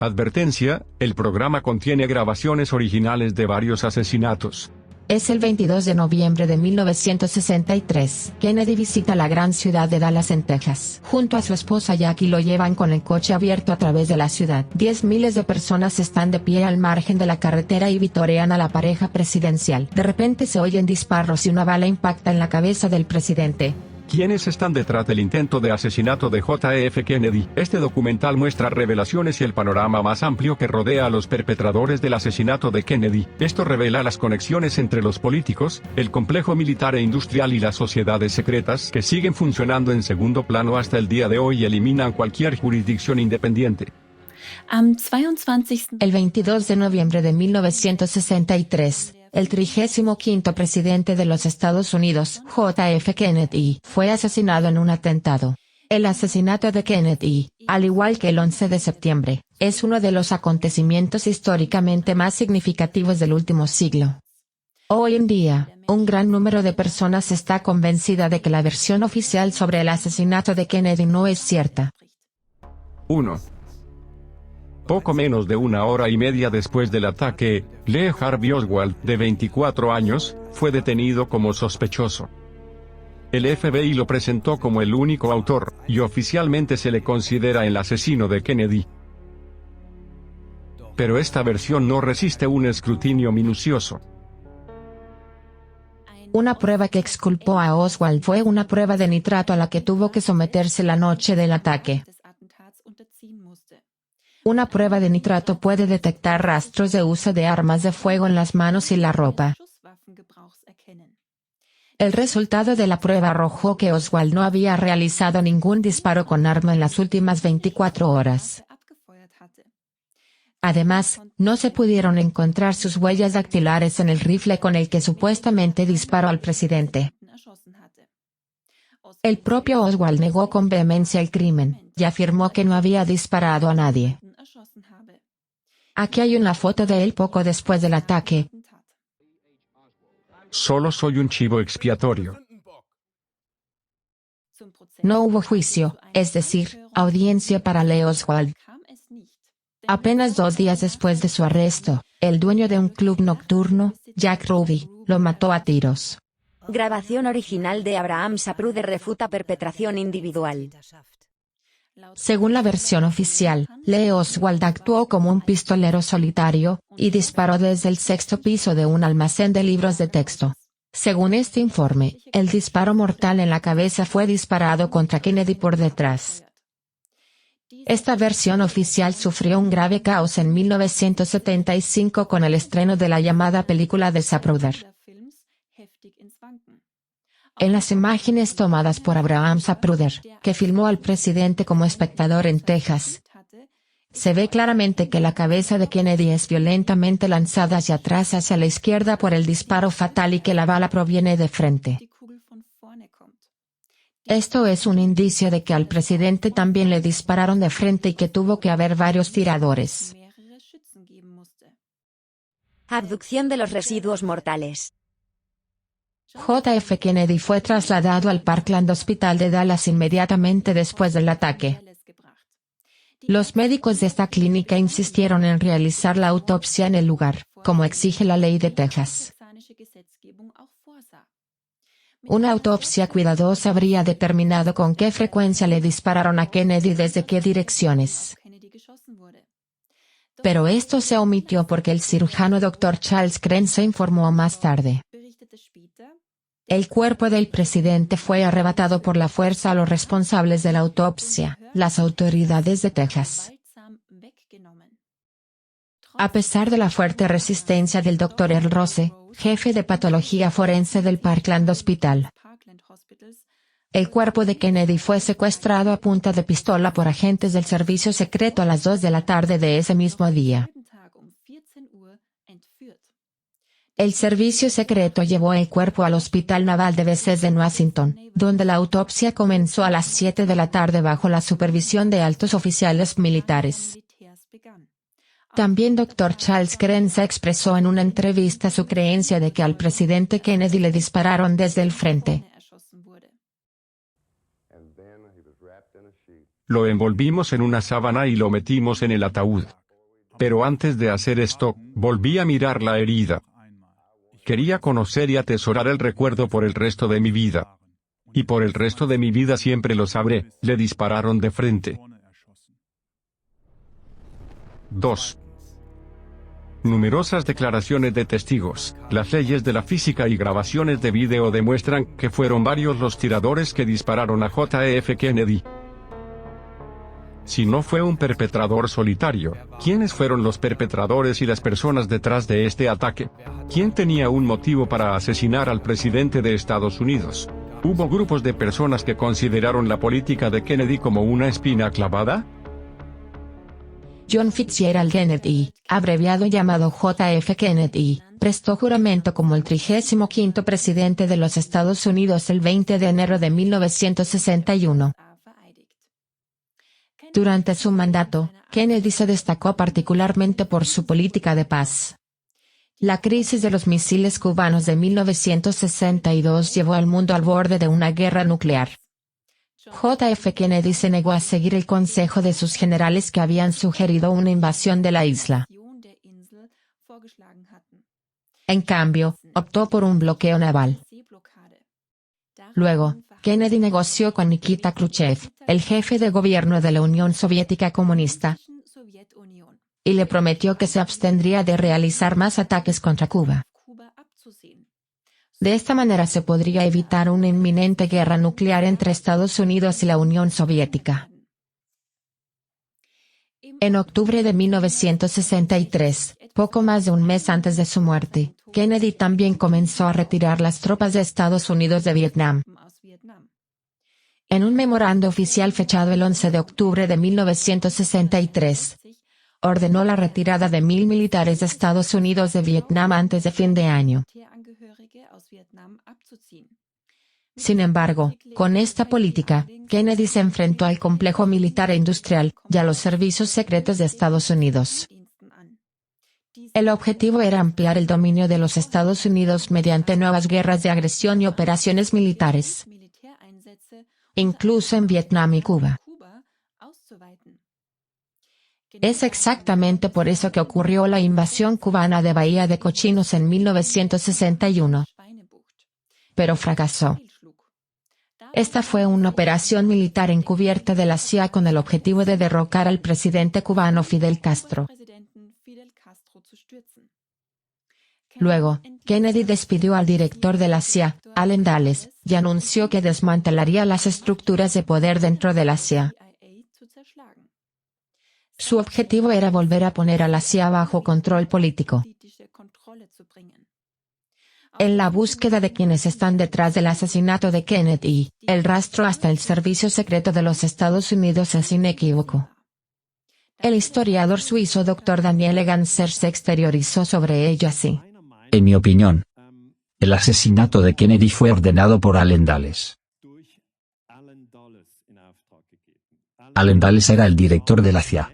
Advertencia, el programa contiene grabaciones originales de varios asesinatos. Es el 22 de noviembre de 1963. Kennedy visita la gran ciudad de Dallas en Texas. Junto a su esposa Jackie lo llevan con el coche abierto a través de la ciudad. Miles de personas están de pie al margen de la carretera y vitorean a la pareja presidencial. De repente se oyen disparos y una bala impacta en la cabeza del presidente. ¿Quiénes están detrás del intento de asesinato de JF Kennedy? Este documental muestra revelaciones y el panorama más amplio que rodea a los perpetradores del asesinato de Kennedy. Esto revela las conexiones entre los políticos, el complejo militar e industrial y las sociedades secretas que siguen funcionando en segundo plano hasta el día de hoy y eliminan cualquier jurisdicción independiente. El 22 de noviembre de 1963. El 35º presidente de los Estados Unidos, JF Kennedy, fue asesinado en un atentado. El asesinato de Kennedy, al igual que el 11 de septiembre, es uno de los acontecimientos históricamente más significativos del último siglo. Hoy en día, un gran número de personas está convencida de que la versión oficial sobre el asesinato de Kennedy no es cierta. 1. Poco menos de una hora y media después del ataque, Lee Harvey Oswald, de 24 años, fue detenido como sospechoso. El FBI lo presentó como el único autor, y oficialmente se le considera el asesino de Kennedy. Pero esta versión no resiste un escrutinio minucioso. Una prueba que exculpó a Oswald fue una prueba de nitrato a la que tuvo que someterse la noche del ataque. Una prueba de nitrato puede detectar rastros de uso de armas de fuego en las manos y la ropa. El resultado de la prueba arrojó que Oswald no había realizado ningún disparo con arma en las últimas 24 horas. Además, no se pudieron encontrar sus huellas dactilares en el rifle con el que supuestamente disparó al presidente. El propio Oswald negó con vehemencia el crimen, y afirmó que no había disparado a nadie. Aquí hay una foto de él poco después del ataque. Solo soy un chivo expiatorio. No hubo juicio, es decir, audiencia para Lee Oswald. Apenas 2 días después de su arresto, el dueño de un club nocturno, Jack Ruby, lo mató a tiros. Grabación original de Abraham Zapruder refuta perpetración individual. Según la versión oficial, Lee Oswald actuó como un pistolero solitario, y disparó desde el 6º piso de un almacén de libros de texto. Según este informe, el disparo mortal en la cabeza fue disparado contra Kennedy por detrás. Esta versión oficial sufrió un grave caos en 1975 con el estreno de la llamada película de Zapruder. En las imágenes tomadas por Abraham Zapruder, que filmó al presidente como espectador en Texas, se ve claramente que la cabeza de Kennedy es violentamente lanzada hacia atrás hacia la izquierda por el disparo fatal y que la bala proviene de frente. Esto es un indicio de que al presidente también le dispararon de frente y que tuvo que haber varios tiradores. Abducción de los residuos mortales. JF Kennedy fue trasladado al Parkland Hospital de Dallas inmediatamente después del ataque. Los médicos de esta clínica insistieron en realizar la autopsia en el lugar, como exige la ley de Texas. Una autopsia cuidadosa habría determinado con qué frecuencia le dispararon a Kennedy y desde qué direcciones. Pero esto se omitió porque el cirujano Dr. Charles Crane se informó más tarde. El cuerpo del presidente fue arrebatado por la fuerza a los responsables de la autopsia, las autoridades de Texas. A pesar de la fuerte resistencia del Dr. Earl Rose, jefe de patología forense del Parkland Hospital, el cuerpo de Kennedy fue secuestrado a punta de pistola por agentes del servicio secreto a las 2 de la tarde de ese mismo día. El servicio secreto llevó el cuerpo al Hospital Naval de Bethesda en Washington, donde la autopsia comenzó a las 7 de la tarde bajo la supervisión de altos oficiales militares. También Dr. Charles Crane se expresó en una entrevista su creencia de que al presidente Kennedy le dispararon desde el frente. Lo envolvimos en una sábana y lo metimos en el ataúd. Pero antes de hacer esto, volví a mirar la herida. Quería conocer y atesorar el recuerdo por el resto de mi vida. Y por el resto de mi vida siempre lo sabré, le dispararon de frente. 2. Numerosas declaraciones de testigos, las leyes de la física y grabaciones de vídeo demuestran que fueron varios los tiradores que dispararon a JF Kennedy. Si no fue un perpetrador solitario, ¿quiénes fueron los perpetradores y las personas detrás de este ataque? ¿Quién tenía un motivo para asesinar al presidente de Estados Unidos? ¿Hubo grupos de personas que consideraron la política de Kennedy como una espina clavada? John Fitzgerald Kennedy, abreviado llamado JF Kennedy, prestó juramento como el 35º presidente de los Estados Unidos el 20 de enero de 1961. Durante su mandato, Kennedy se destacó particularmente por su política de paz. La crisis de los misiles cubanos de 1962 llevó al mundo al borde de una guerra nuclear. JF Kennedy se negó a seguir el consejo de sus generales que habían sugerido una invasión de la isla. En cambio, optó por un bloqueo naval. Luego, Kennedy negoció con Nikita Khrushchev, el jefe de gobierno de la Unión Soviética Comunista, y le prometió que se abstendría de realizar más ataques contra Cuba. De esta manera se podría evitar una inminente guerra nuclear entre Estados Unidos y la Unión Soviética. En octubre de 1963, poco más de un mes antes de su muerte, Kennedy también comenzó a retirar las tropas de Estados Unidos de Vietnam. En un memorando oficial fechado el 11 de octubre de 1963, ordenó la retirada de 1.000 militares de Estados Unidos de Vietnam antes de fin de año. Sin embargo, con esta política, Kennedy se enfrentó al complejo militar e industrial, y a los servicios secretos de Estados Unidos. El objetivo era ampliar el dominio de los Estados Unidos mediante nuevas guerras de agresión y operaciones militares, incluso en Vietnam y Cuba. Es exactamente por eso que ocurrió la invasión cubana de Bahía de Cochinos en 1961. Pero fracasó. Esta fue una operación militar encubierta de la CIA con el objetivo de derrocar al presidente cubano Fidel Castro. Luego, Kennedy despidió al director de la CIA, Allen Dulles, y anunció que desmantelaría las estructuras de poder dentro de la CIA. Su objetivo era volver a poner a la CIA bajo control político. En la búsqueda de quienes están detrás del asesinato de Kennedy, el rastro hasta el Servicio Secreto de los Estados Unidos es inequívoco. El historiador suizo Dr. Daniel Ganser se exteriorizó sobre ello así. En mi opinión, el asesinato de Kennedy fue ordenado por Allen Dulles. Allen Dulles era el director de la CIA.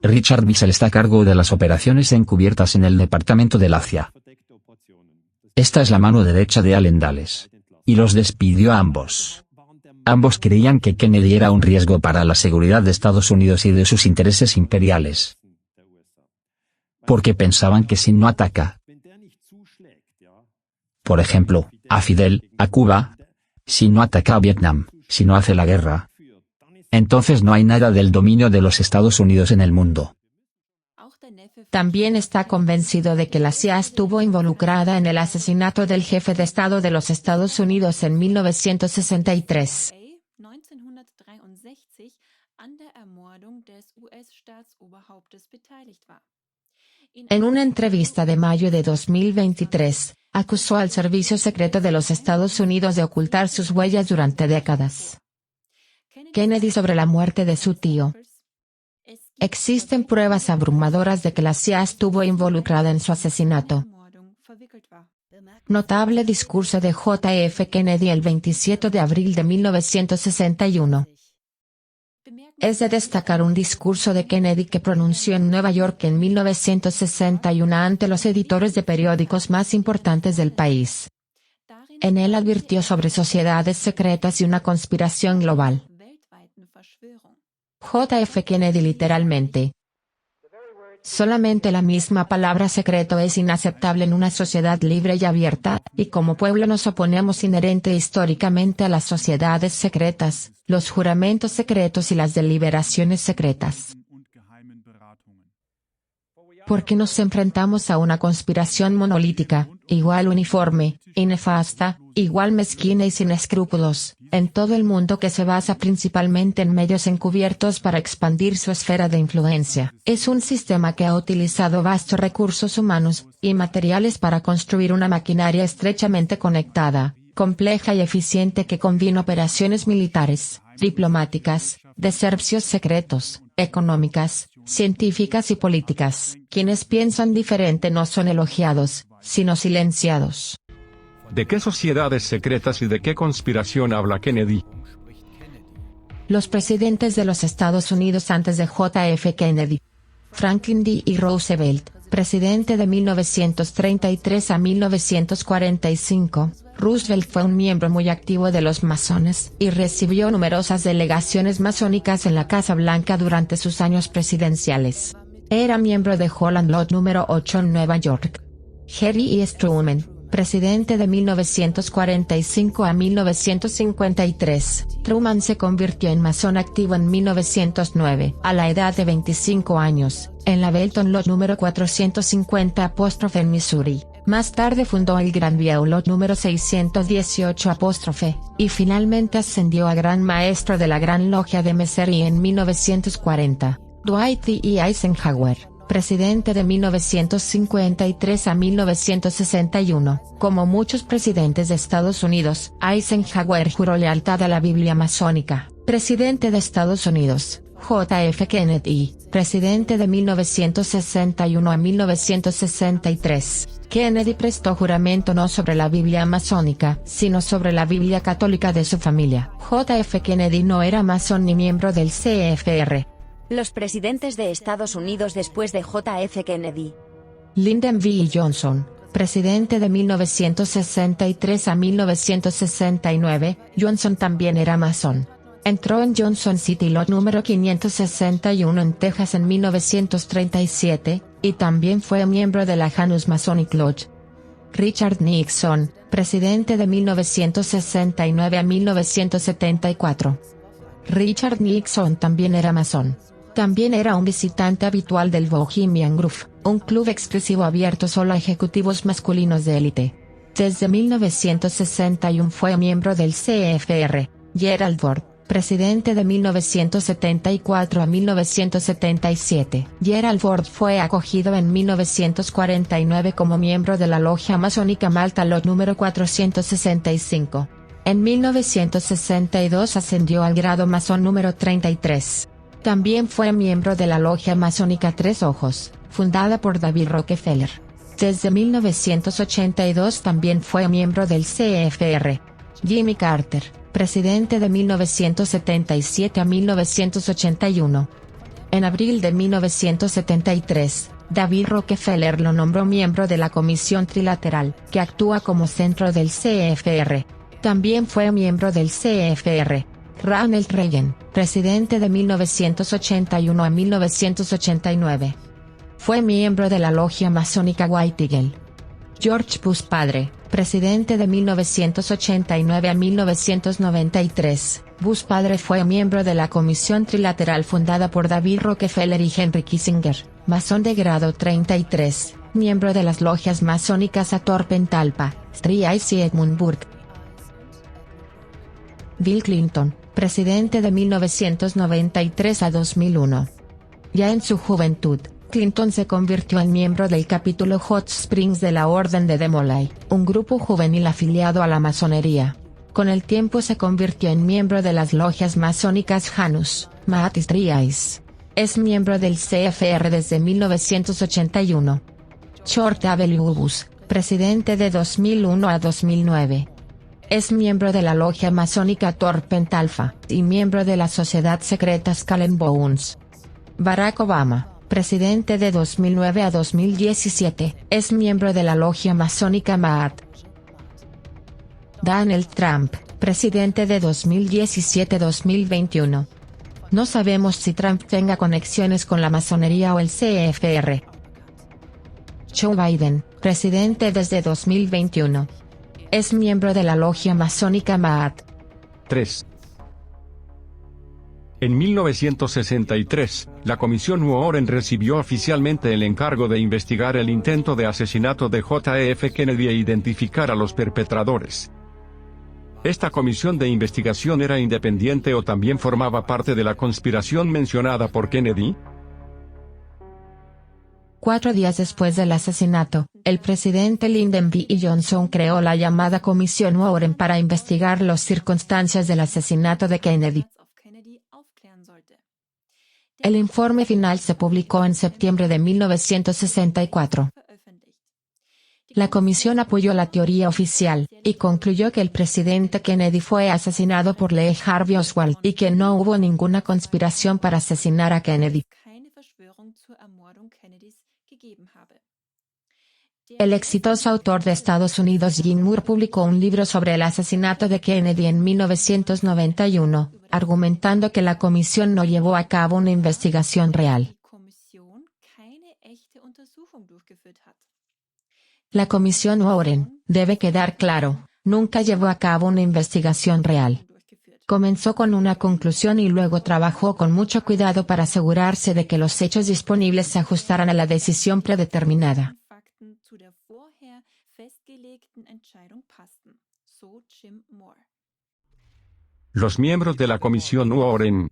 Richard Bissell está a cargo de las operaciones encubiertas en el departamento de la CIA. Esta es la mano derecha de Allen Dulles. Y los despidió a ambos. Ambos creían que Kennedy era un riesgo para la seguridad de Estados Unidos y de sus intereses imperiales. Porque pensaban que si no ataca, por ejemplo, a Fidel, a Cuba, si no ataca a Vietnam, si no hace la guerra, entonces no hay nada del dominio de los Estados Unidos en el mundo. También está convencido de que la CIA estuvo involucrada en el asesinato del jefe de Estado de los Estados Unidos en 1963. En una entrevista de mayo de 2023, acusó al Servicio Secreto de los Estados Unidos de ocultar sus huellas durante décadas. Kennedy sobre la muerte de su tío. Existen pruebas abrumadoras de que la CIA estuvo involucrada en su asesinato. Notable discurso de JF Kennedy el 27 de abril de 1961. Es de destacar un discurso de Kennedy que pronunció en Nueva York en 1961 ante los editores de periódicos más importantes del país. En él advirtió sobre sociedades secretas y una conspiración global. J.F. Kennedy literalmente. Solamente la misma palabra secreto es inaceptable en una sociedad libre y abierta, y como pueblo nos oponemos inherente históricamente a las sociedades secretas, los juramentos secretos y las deliberaciones secretas. Porque nos enfrentamos a una conspiración monolítica, igual uniforme, y nefasta, igual mezquina y sin escrúpulos, en todo el mundo que se basa principalmente en medios encubiertos para expandir su esfera de influencia. Es un sistema que ha utilizado vastos recursos humanos y materiales para construir una maquinaria estrechamente conectada, compleja y eficiente que combina operaciones militares, diplomáticas, de servicios secretos, económicas, científicas y políticas. Quienes piensan diferente no son elogiados, sino silenciados. ¿De qué sociedades secretas y de qué conspiración habla Kennedy? Los presidentes de los Estados Unidos antes de J.F. Kennedy. Franklin D. Roosevelt, presidente de 1933 a 1945. Roosevelt fue un miembro muy activo de los masones y recibió numerosas delegaciones masónicas en la Casa Blanca durante sus años presidenciales. Era miembro de Holland Lodge número 8 en Nueva York. Harry E. Truman, presidente de 1945 a 1953. Truman se convirtió en masón activo en 1909, a la edad de 25 años, en la Belton Lodge número 450' en Missouri. Más tarde fundó el Grandview Lodge número 618', y finalmente ascendió a Gran Maestro de la Gran Logia de Missouri en 1940. Dwight D. Eisenhower, presidente de 1953 a 1961. Como muchos presidentes de Estados Unidos, Eisenhower juró lealtad a la Biblia masónica. Presidente de Estados Unidos, J.F. Kennedy, presidente de 1961 a 1963. Kennedy prestó juramento no sobre la Biblia masónica, sino sobre la Biblia católica de su familia. J.F. Kennedy no era masón ni miembro del CFR. Los presidentes de Estados Unidos después de J.F. Kennedy. Lyndon B. Johnson, presidente de 1963 a 1969, Johnson también era masón. Entró en Johnson City Lodge número 561 en Texas en 1937, y también fue miembro de la Janus Masonic Lodge. Richard Nixon, presidente de 1969 a 1974. Richard Nixon también era masón. También era un visitante habitual del Bohemian Grove, un club exclusivo abierto solo a ejecutivos masculinos de élite. Desde 1961 fue miembro del CFR. Gerald Ford, presidente de 1974 a 1977. Gerald Ford fue acogido en 1949 como miembro de la logia masónica Malta Lodge número 465. En 1962 ascendió al grado masón número 33. También fue miembro de la logia masónica Tres Ojos, fundada por David Rockefeller. Desde 1982 también fue miembro del CFR. Jimmy Carter, presidente de 1977 a 1981. En abril de 1973, David Rockefeller lo nombró miembro de la Comisión Trilateral, que actúa como centro del CFR. También fue miembro del CFR. Ronald Reagan, presidente de 1981 a 1989. Fue miembro de la logia masónica White Eagle. George Bush padre, presidente de 1989 a 1993. Bush padre fue miembro de la Comisión Trilateral fundada por David Rockefeller y Henry Kissinger, masón de grado 33, miembro de las logias masónicas Hathor Pentalpa, Trias y Edmund Burke. Bill Clinton, presidente de 1993 a 2001. Ya en su juventud, Clinton se convirtió en miembro del capítulo Hot Springs de la Orden de Demolay, un grupo juvenil afiliado a la masonería. Con el tiempo se convirtió en miembro de las logias masónicas Janus, Maat y Trias. Es miembro del CFR desde 1981. George W. Bush, presidente de 2001 a 2009. Es miembro de la logia masónica Hathor Pentalpha, y miembro de la sociedad secreta Skull and Bones. Barack Obama, presidente de 2009 a 2017, es miembro de la logia masónica Maat. Donald Trump, presidente de 2017-2021. No sabemos si Trump tenga conexiones con la masonería o el CFR. Joe Biden, presidente desde 2021. Es miembro de la logia masónica Maat. 3. En 1963, la Comisión Warren recibió oficialmente el encargo de investigar el intento de asesinato de JF Kennedy e identificar a los perpetradores. Esta comisión de investigación era independiente o también formaba parte de la conspiración mencionada por Kennedy. 4 días después del asesinato, el presidente Lyndon B. Johnson creó la llamada Comisión Warren para investigar las circunstancias del asesinato de Kennedy. El informe final se publicó en septiembre de 1964. La comisión apoyó la teoría oficial, y concluyó que el presidente Kennedy fue asesinado por Lee Harvey Oswald y que no hubo ninguna conspiración para asesinar a Kennedy. El exitoso autor de Estados Unidos Jim Moore publicó un libro sobre el asesinato de Kennedy en 1991, argumentando que la comisión no llevó a cabo una investigación real. La comisión Warren, debe quedar claro, nunca llevó a cabo una investigación real. Comenzó con una conclusión y luego trabajó con mucho cuidado para asegurarse de que los hechos disponibles se ajustaran a la decisión predeterminada. Los miembros de la Comisión Warren.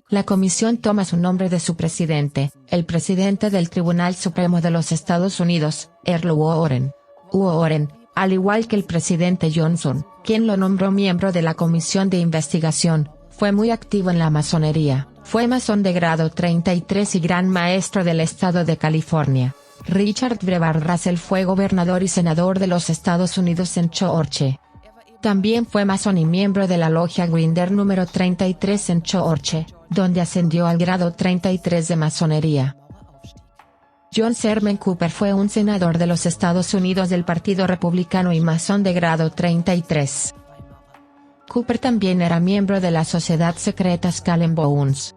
La comisión toma su nombre de su presidente, el presidente del Tribunal Supremo de los Estados Unidos, Earl Warren. Warren, al igual que el presidente Johnson, quien lo nombró miembro de la comisión de investigación, fue muy activo en la masonería. Fue masón de grado 33 y gran maestro del estado de California. Richard Brevard Russell fue gobernador y senador de los Estados Unidos en Georgia. También fue masón y miembro de la logia Grinder número 33 en Georgia, donde ascendió al grado 33 de masonería. John Sherman Cooper fue un senador de los Estados Unidos del Partido Republicano y masón de grado 33. Cooper también era miembro de la sociedad secreta Skull and Bones.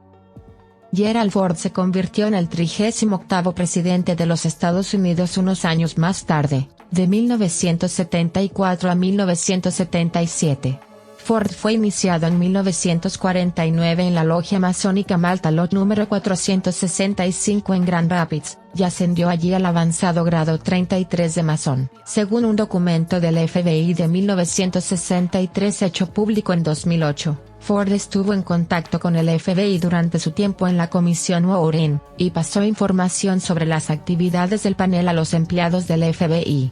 Gerald Ford se convirtió en el 38º presidente de los Estados Unidos unos años más tarde, de 1974 a 1977. Ford fue iniciado en 1949 en la logia masónica Malta Lot número 465 en Grand Rapids, y ascendió allí al avanzado grado 33 de masón, según un documento del FBI de 1963 hecho público en 2008. Ford estuvo en contacto con el FBI durante su tiempo en la Comisión Warren, y pasó información sobre las actividades del panel a los empleados del FBI.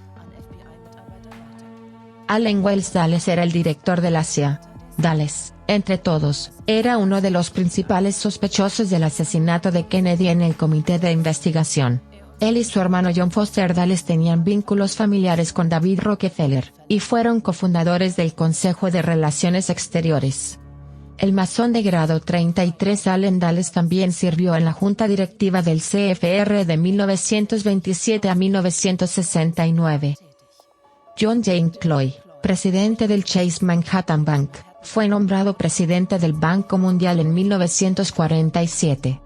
Allen Wells Dulles era el director de la CIA. Dulles, entre todos, era uno de los principales sospechosos del asesinato de Kennedy en el comité de investigación. Él y su hermano John Foster Dulles tenían vínculos familiares con David Rockefeller, y fueron cofundadores del Consejo de Relaciones Exteriores. El masón de grado 33 Allen Dulles también sirvió en la junta directiva del CFR de 1927 a 1969. John James Cloy, presidente del Chase Manhattan Bank, fue nombrado presidente del Banco Mundial en 1947.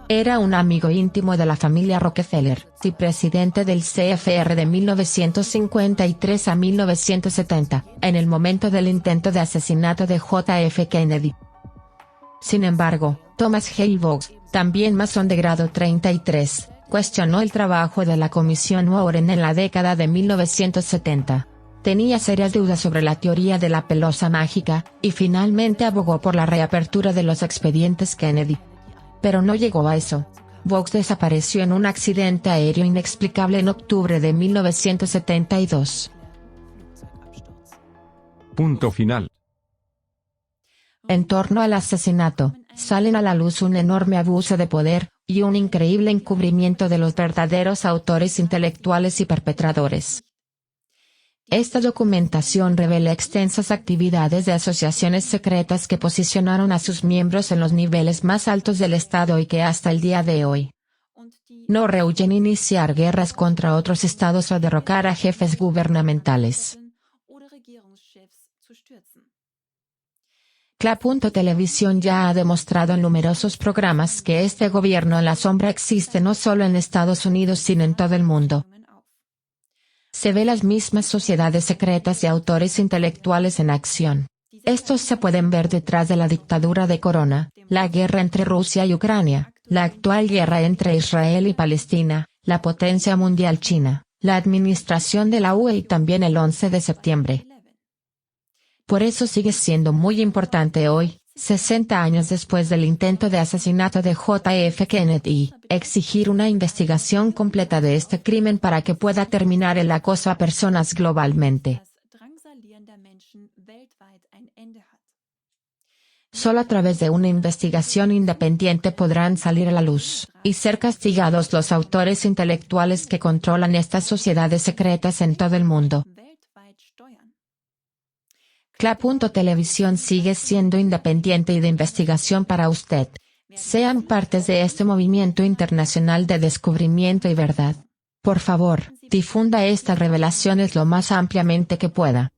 Era un amigo íntimo de la familia Rockefeller, y presidente del CFR de 1953 a 1970, en el momento del intento de asesinato de JF Kennedy. Sin embargo, Thomas Hale Boggs, también masón de grado 33, cuestionó el trabajo de la Comisión Warren en la década de 1970. Tenía serias dudas sobre la teoría de la pelosa mágica, y finalmente abogó por la reapertura de los expedientes Kennedy. Pero no llegó a eso. Boggs desapareció en un accidente aéreo inexplicable en octubre de 1972. Punto final. En torno al asesinato, salen a la luz un enorme abuso de poder, y un increíble encubrimiento de los verdaderos autores intelectuales y perpetradores. Esta documentación revela extensas actividades de asociaciones secretas que posicionaron a sus miembros en los niveles más altos del Estado y que hasta el día de hoy no rehuyen iniciar guerras contra otros estados o derrocar a jefes gubernamentales. Cla.Televisión ya ha demostrado en numerosos programas que este gobierno en la sombra existe no solo en Estados Unidos sino en todo el mundo. Se ve las mismas sociedades secretas y autores intelectuales en acción. Estos se pueden ver detrás de la dictadura de Corona, la guerra entre Rusia y Ucrania, la actual guerra entre Israel y Palestina, la potencia mundial China, la administración de la UE y también el 11 de septiembre. Por eso sigue siendo muy importante hoy, 60 años después del intento de asesinato de JF Kennedy, exigir una investigación completa de este crimen para que pueda terminar el acoso a personas globalmente. Solo a través de una investigación independiente podrán salir a la luz, y ser castigados los autores intelectuales que controlan estas sociedades secretas en todo el mundo. Cla.Televisión sigue siendo independiente y de investigación para usted. Sean partes de este movimiento internacional de descubrimiento y verdad. Por favor, difunda estas revelaciones lo más ampliamente que pueda.